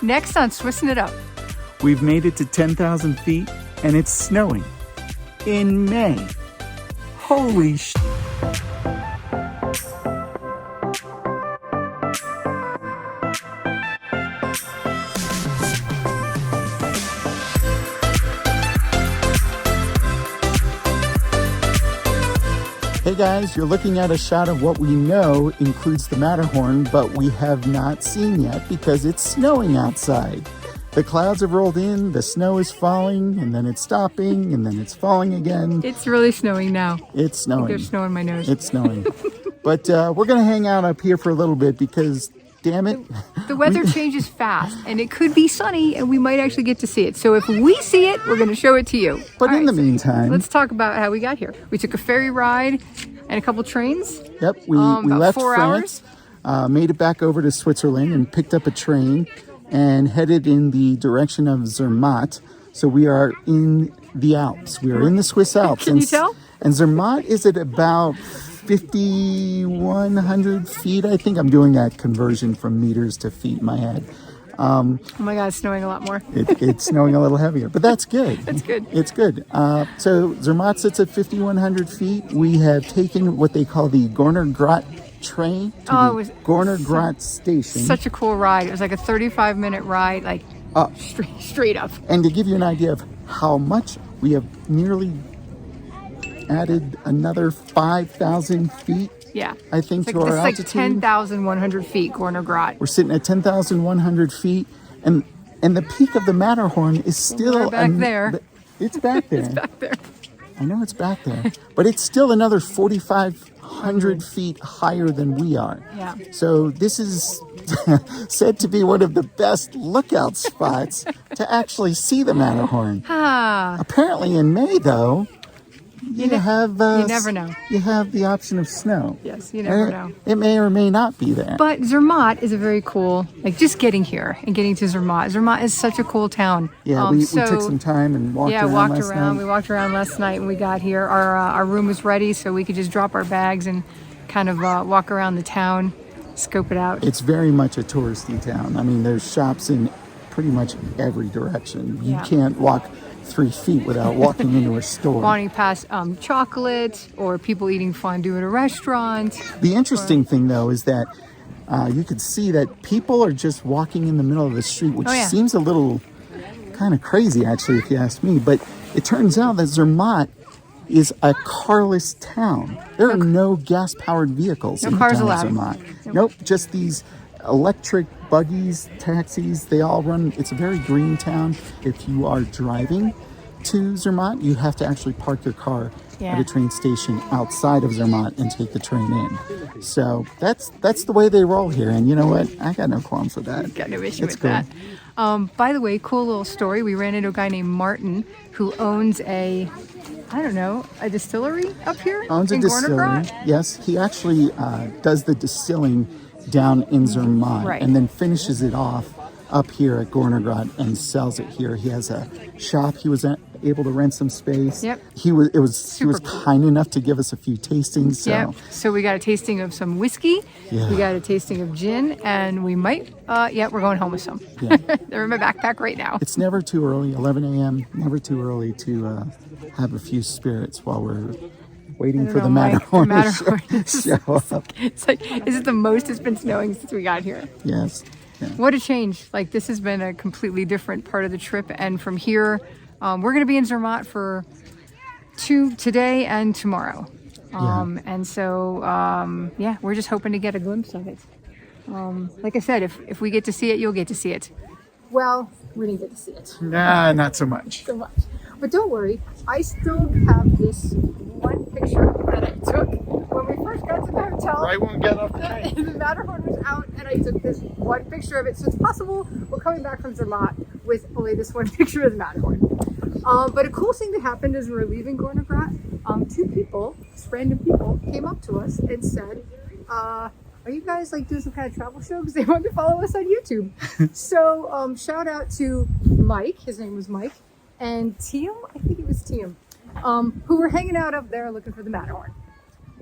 Next on Swissing It Up. We've made it to 10,000 feet and it's snowing in May. Holy sh! Hey guys, you're looking at a shot of what we know includes the Matterhorn, but we have not seen yet because it's snowing outside. The clouds have rolled in, the snow is falling, and then it's stopping, and then it's falling again. It's really snowing now. It's snowing. There's snow in my nose. It's snowing. But we're going to hang out up here for a little bit because, damn it. The weather changes fast, and it could be sunny, and we might actually get to see it. So if we see it, we're going to show it to you. But in the meantime, let's talk about how we got here. We took a ferry ride and a couple trains. Yep, we left 4 France, made it back over to Switzerland, and picked up a train and headed in the direction of Zermatt. So we are in the Alps. We are in the Swiss Alps. Can you tell? And Zermatt is at about 5,100 feet. I think I'm doing that conversion from meters to feet in my head. Oh my God, it's snowing a lot more. It's snowing a little heavier, but that's good. That's good. It's good. So Zermatt sits at 5,100 feet. We have taken what they call the Gornergrat train to the Gornergrat station. Such a cool ride. It was like a 35-minute ride, like straight up. And to give you an idea of how much, we have nearly added another 5,000 feet. Yeah, I think to our altitude. It's like 10,100 feet, Gornergrat. We're sitting at 10,100 feet, and the peak of the Matterhorn is still back there. It's back there. It's back there. I know it's back there, but it's still another 4,500 feet higher than we are. Yeah. So this is said to be one of the best lookout spots to actually see the Matterhorn. Apparently in May, though, you never know. You have the option of snow. Yes, you never know. It may or may not be there. But Zermatt is a very cool, like just getting here and getting to Zermatt. Zermatt is such a cool town. Yeah, we took some time and walked around last night. We walked around last night when we got here. Our room was ready, so we could just drop our bags and kind of walk around the town, scope it out. It's very much a touristy town. I mean, there's shops in pretty much every direction. You can't walk 3 feet without walking into a store. Wanting past chocolate or people eating fondue at a restaurant. The interesting thing, though, is that you could see that people are just walking in the middle of the street, which seems a little kind of crazy, actually, if you ask me. But it turns out that Zermatt is a carless town. There are no gas-powered vehicles in the town of Zermatt. Nope, just these electric buggies, taxis, they all run. It's a very green town. If you are driving to Zermatt, you have to actually park your car at a train station outside of Zermatt and take the train in. So that's the way they roll here. And you know what? I got no qualms with that. Got no issue with that. By the way, cool little story. We ran into a guy named Martin who owns a distillery up here in Gornergrat. Yes, he actually does the distilling down in Zermatt and then finishes it off up here at Gornergrat and sells it here. He has a shop. He was able to rent some space. Yep. He was kind enough to give us a few tastings. So. Yep. So we got a tasting of some whiskey. Yeah. We got a tasting of gin, and we might we're going home with some. Yeah. They're in my backpack right now. It's never too early, 11 a.m., never too early to have a few spirits while we're waiting for the Matterhorn to show up. It's like, is it the most it's been snowing since we got here? Yes. Yeah. What a change. Like, this has been a completely different part of the trip. And from here, we're going to be in Zermatt for today and tomorrow. And so, we're just hoping to get a glimpse of it. Like I said, if we get to see it, you'll get to see it. Well, we didn't get to see it. Nah, not so much. But don't worry, I still have this one picture that I took when we first got to the hotel. Right when we got off the train. The Matterhorn was out, and I took this one picture of it. So it's possible we're coming back from Zermatt with only this one picture of the Matterhorn. But a cool thing that happened as we were leaving Gornergrat, two people, random people, came up to us and said, are you guys like doing some kind of travel show? Because they wanted to follow us on YouTube. So shout out to Mike, his name was Mike, and Tiem, I think it was Tiem, who were hanging out up there looking for the Matterhorn.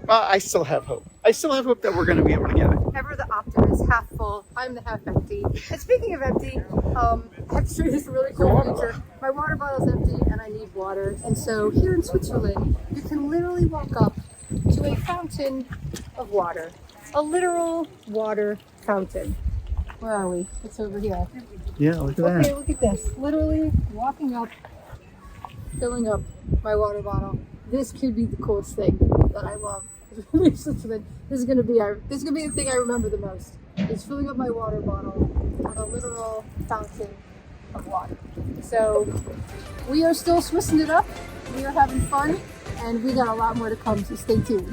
Well, I still have hope. I still have hope that we're going to be able to get it. Ever the optimist, half full. I'm the half empty. And speaking of empty, I have to show you this really cool feature. My water bottle's empty and I need water. And so here in Switzerland, you can literally walk up to a fountain of water. A literal water fountain. Where are we? It's over here. Yeah, look at Okay, that. look at this. Literally walking up, filling up my water bottle. This could be the coolest thing that I love. This is gonna be the thing I remember the most. Is filling up my water bottle with a literal fountain of water. So we are still swissing it up. We are having fun, and we got a lot more to come. So stay tuned.